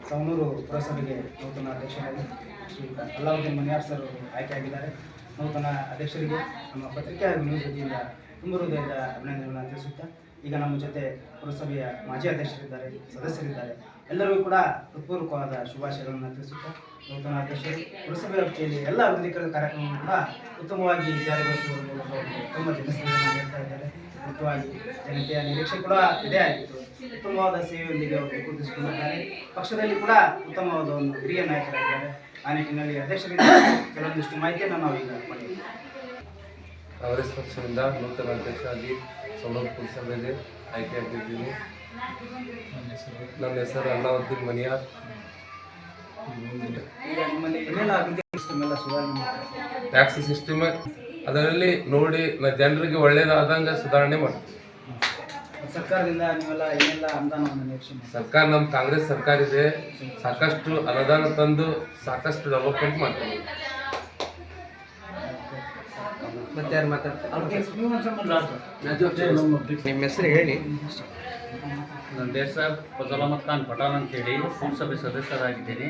ಸವಣೂರು ಪುರಸಭೆಗೆ ನೂತನ ಅಧ್ಯಕ್ಷರಾಗಿ ಶ್ರೀ ಅಲ್ಲಾವುದ್ದೀನ್ ಮನಿಯಾರ್ ಸರ್ ಆಯ್ಕೆಯಾಗಿದ್ದಾರೆ. ನೂತನ ಅಧ್ಯಕ್ಷರಿಗೆ ನಮ್ಮ ಪತ್ರಿಕಾ ನ್ಯೂಸ್ ವತಿಯಿಂದ ತುಂಬ ಹೃದಯದ ಅಭಿನಂದನೆಗಳನ್ನು ತಿಳಿಸುತ್ತಾ, ಈಗ ನಮ್ಮ ಜೊತೆ ಪುರಸಭೆಯ ಮಾಜಿ ಅಧ್ಯಕ್ಷರಿದ್ದಾರೆ, ಸದಸ್ಯರಿದ್ದಾರೆ. ಎಲ್ಲರಿಗೂ ಕೂಡ ಹೃತ್ಪೂರ್ವಕವಾದ ಶುಭಾಶಯಗಳನ್ನು ತಿಳಿಸುತ್ತಾ, ನೂತನ ಅಧ್ಯಕ್ಷರು ಪುರಸಭೆ ವ್ಯಾಪ್ತಿಯಲ್ಲಿ ಎಲ್ಲ ಅಭಿವೃದ್ಧಿ ಕಾರ್ಯಕ್ರಮಗಳು ಕೂಡ ಉತ್ತಮವಾಗಿ ಜಾರಿಗೊಳಿಸುವ ಮೂಲಕ ಉತ್ತಮ ಜನಸೇವೆಯನ್ನು ನೀಡ್ತಾ ಇದ್ದಾರೆ. ಮುಖ್ಯವಾಗಿ ಜನತೆಯ ನಿರೀಕ್ಷೆ ಕೂಡ ಇದೇ ಆಗಿತ್ತು. ಉತ್ತಮವಾದ ಸೇವೆಯೊಂದಿಗೆ ಅವರು ಗುರುತಿಸಿಕೊಂಡಿದ್ದಾರೆ. ಪಕ್ಷದಲ್ಲಿ ಕೂಡ ಉತ್ತಮವಾದ ಒಂದು ಹಿರಿಯ ನಾಯಕರಾಗಿದ್ದಾರೆ. ಆ ನಿಟ್ಟಿನಲ್ಲಿ ಅಧ್ಯಕ್ಷರಿಂದ ಕೆಲವೊಂದಿಷ್ಟು ಮಾಹಿತಿಯನ್ನು ನಾವು ಈಗ ಮಾಡಿದ್ದೀವಿ. ಕಾಂಗ್ರೆಸ್ ಪಕ್ಷದಿಂದ ನೂತನ ಅಧ್ಯಕ್ಷರಾಗಿ ಸವಣೂರು ಪುರಸಭೆಗೆ ಆಯ್ಕೆಯಾಗಿದ್ದೀನಿ. ನನ್ನ ಹೆಸರು ಅಲ್ಲಾವುದ್ದೀನ್ ಮನಿಯಾರ್. ಟ್ಯಾಕ್ಸ್ ಸಿಸ್ಟಮ್ ಅದರಲ್ಲಿ ನೋಡಿ ಜನರಿಗೆ ಒಳ್ಳೆಯದಾದಂಗೆ ಸುಧಾರಣೆ ಮಾಡ್ತೀವಿ. ಸರ್ಕಾರದಿಂದ ನೀವೆಲ್ಲ ಏನೆಲ್ಲ ಅನುದಾನವನ್ನು ನಿರೀಕ್ಷೆ ಸರ್ಕಾರ ನಮ್ಮ ಕಾಂಗ್ರೆಸ್ ಸರ್ಕಾರ ಇದೆ, ಸಾಕಷ್ಟು ಅನುದಾನ ತಂದು ಸಾಕಷ್ಟು ಡೆವಲಪ್ಮೆಂಟ್ ಮಾಡ್ತೀವಿ. ಮತ್ತೆ ಯಾರು ಮಾತಾಡ್ತಾರೆ? ನಿಮ್ಮ ಹೆಸರು ಹೇಳಿ. ನನ್ನ ಹೆಸರು ಫಜಲ್ ಅಹಮದ್ ಖಾನ್ ಪಠಾಣ್ ಅಂತೇಳಿ ಪುರಸಭೆ ಸದಸ್ಯರಾಗಿದ್ದೀನಿ.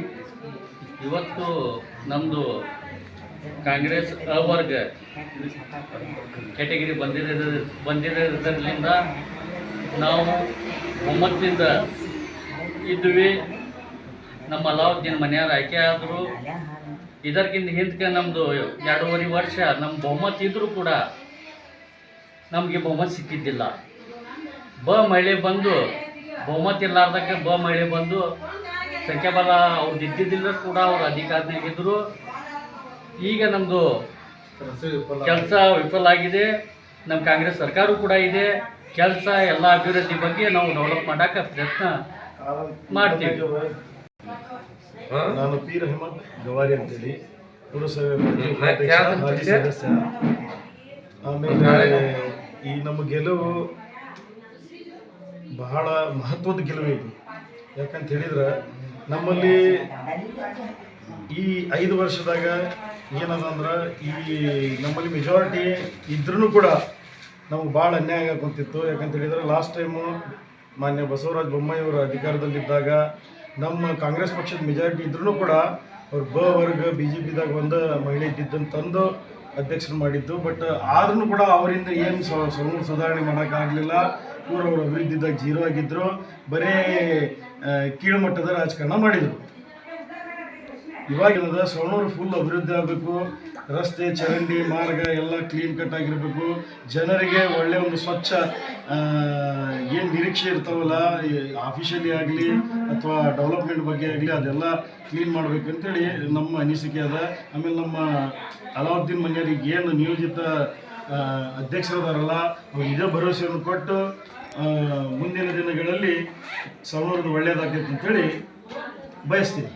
ಇವತ್ತು ನಮ್ಮದು ಕಾಂಗ್ರೆಸ್ ಅವರ್ಗ ಕ್ಯಾಟಗರಿ ಬಂದಿರೋದ್ರಿಂದ ನಾವು ಒಮ್ಮತದಿಂದ ಇದ್ವಿ. ನಮ್ಮ ಅಲ್ಲಾವುದ್ದೀನ್ ಮನಿಯಾರ್ ಆಯ್ಕೆ ಆದರು. ಇದಕ್ಕಿಂತ ಹಿಂದಕ್ಕೆ ನಮ್ಮದು 2.5 ವರ್ಷ ನಮ್ಮ ಬಹುಮತ ಇದ್ದರೂ ಕೂಡ ನಮಗೆ ಬಹುಮತ ಸಿಕ್ಕಿದ್ದಿಲ್ಲ. ಮಹಿಳೆ ಬಂದು ಬಹುಮತ ಇಲ್ಲಾರ್ದಕ್ಕೆ ಮಹಿಳೆ ಬಂದು ಸಂಖ್ಯಾಬಲ ಅವ್ರದ್ದು ಇದ್ದಿದ್ದಿಲ್ಲ ಕೂಡ ಅವ್ರು ಅಧಿಕಾರನಾಗಿದ್ದರು. ಈಗ ನಮ್ಮದು ಕೆಲಸ ವಿಫಲ ಆಗಿದೆ. ನಮ್ಮ ಕಾಂಗ್ರೆಸ್ ಸರ್ಕಾರ ಕೂಡ ಇದೆ. ಕೆಲಸ ಎಲ್ಲ ಅಭಿವೃದ್ಧಿ ಬಗ್ಗೆ ನಾವು ಡೆವಲಪ್ ಮಾಡೋಕ್ಕೆ ಪ್ರಯತ್ನ ಮಾಡ್ತೀವಿ. ನಾನು ಪೀರ್ ಅಹಮದ್ ಗವಾರಿ ಅಂತೇಳಿ ಪುರಸಭೆ ಮಾಜಿ ಸದಸ್ಯ. ಆಮೇಲೆ ಈ ನಮ್ಮ ಗೆಲುವು ಬಹಳ ಮಹತ್ವದ ಗೆಲುವು ಇದು. ಯಾಕಂತ ಹೇಳಿದ್ರೆ ನಮ್ಮಲ್ಲಿ ಈ 5 ವರ್ಷದಾಗ ಏನದಂದ್ರೆ ಈ ನಮ್ಮಲ್ಲಿ ಮೆಜಾರಿಟಿ ಇದ್ರೂ ಕೂಡ ನಮಗೆ ಭಾಳ ಅನ್ಯಾಯ ಆಗುತ್ತಿತ್ತು. ಯಾಕಂತ ಹೇಳಿದ್ರೆ ಲಾಸ್ಟ್ ಟೈಮು ಮಾನ್ಯ ಬಸವರಾಜ ಬೊಮ್ಮಾಯಿ ಅವರ ಅಧಿಕಾರದಲ್ಲಿದ್ದಾಗ ನಮ್ಮ ಕಾಂಗ್ರೆಸ್ ಪಕ್ಷದ ಮೆಜಾರಿಟಿ ಇದ್ರೂ ಕೂಡ ಅವ್ರು ವರ್ಗ BJPದಾಗ ಒಂದು ಮಹಿಳೆ ಇದ್ದಿದ್ದನ್ನು ತಂದು ಅಧ್ಯಕ್ಷರು ಮಾಡಿದ್ದು. ಬಟ್ ಆದ್ರೂ ಕೂಡ ಅವರಿಂದ ಏನು ಸುಧಾರಣೆ ಮಾಡೋಕ್ಕಾಗಲಿಲ್ಲ. ಅವ್ರ ಅಭಿವೃದ್ಧಿದಾಗ ಜೀರೋ ಆಗಿದ್ದರು. ಬರೀ ಕೀಳುಮಟ್ಟದ ರಾಜಕಾರಣ ಮಾಡಿದರು. ಇವಾಗಿನದ ಸವಣೂರು ಫುಲ್ ಅಭಿವೃದ್ಧಿ ಆಗಬೇಕು. ರಸ್ತೆ, ಚರಂಡಿ, ಮಾರ್ಗ ಎಲ್ಲ ಕ್ಲೀನ್ ಕಟ್ ಆಗಿರಬೇಕು. ಜನರಿಗೆ ಒಳ್ಳೆಯ ಒಂದು ಸ್ವಚ್ಛ ಏನು ನಿರೀಕ್ಷೆ ಇರ್ತಾವಲ್ಲ, ಆಫೀಷಿಯಲಿ ಆಗಲಿ ಅಥವಾ ಡೆವಲಪ್ಮೆಂಟ್ ಬಗ್ಗೆ ಆಗಲಿ ಅದೆಲ್ಲ ಕ್ಲೀನ್ ಮಾಡಬೇಕಂತೇಳಿ ನಮ್ಮ ಅನಿಸಿಕೆ ಅದ. ಆಮೇಲೆ ನಮ್ಮ ಅಲ್ಲಾವುದ್ದೀನ್ ಮನಿಯಾರಿಗೆ ಏನು ನಿಯೋಜಿತ ಅಧ್ಯಕ್ಷರದಾರಲ್ಲ, ಅವ್ರು ಇದೇ ಭರವಸೆಯನ್ನು ಕೊಟ್ಟು ಮುಂದಿನ ದಿನಗಳಲ್ಲಿ ಸವಣೂರದ್ದು ಒಳ್ಳೆಯದಾಗೈತೆ ಅಂತೇಳಿ ಬಯಸ್ತೀನಿ.